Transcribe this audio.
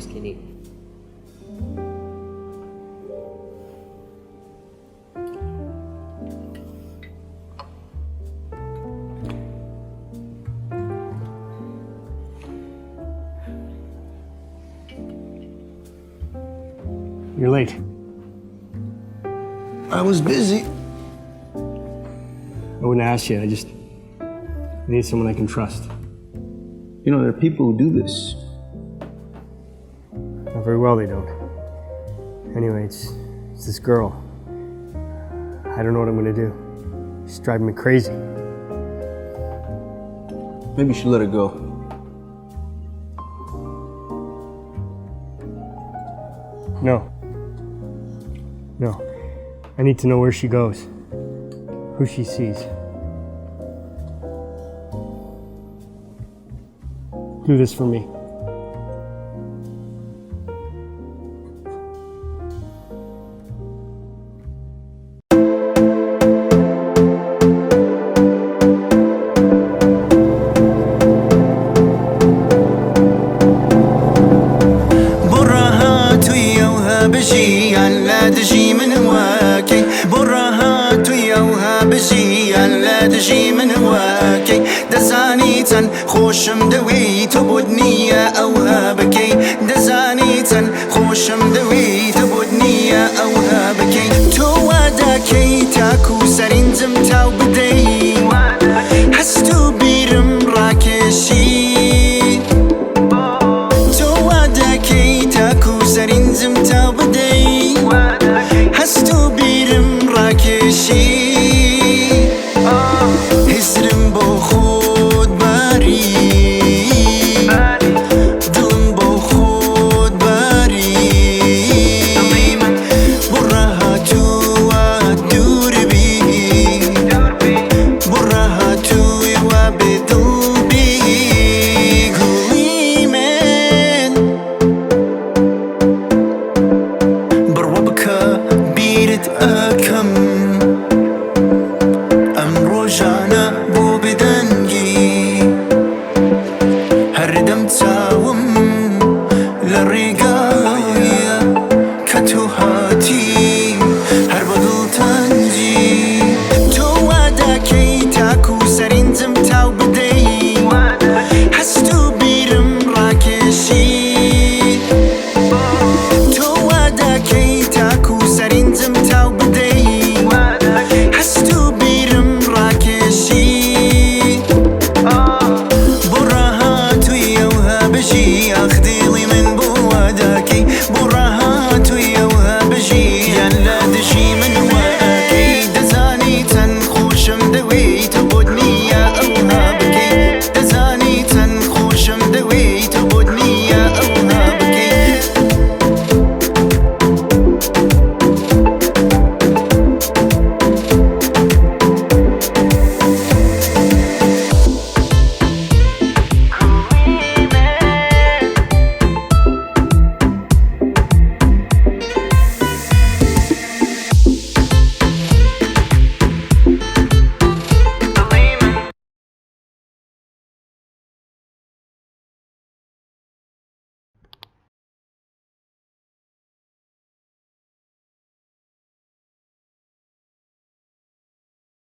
whiskey neat. You're late. I was busy. I wouldn't ask you. I need someone I can trust. You know, there are people who do this. Not very well, they don't. Anyway, it's this girl. I don't know what I'm gonna do. She's driving me crazy. Maybe you should let her go. No. I need to know where she goes, who she sees. Do this for me. بشي على دجي من هواكي برهات وياوها بشي على دجي من هواكي دزانيتن خوشم دويت بودنية أوها بكي دزانيتن خوشم دويت بودنية أوها بكي تو وداكي تاكو سرين زمتاو بدي حستو بيرم راكشي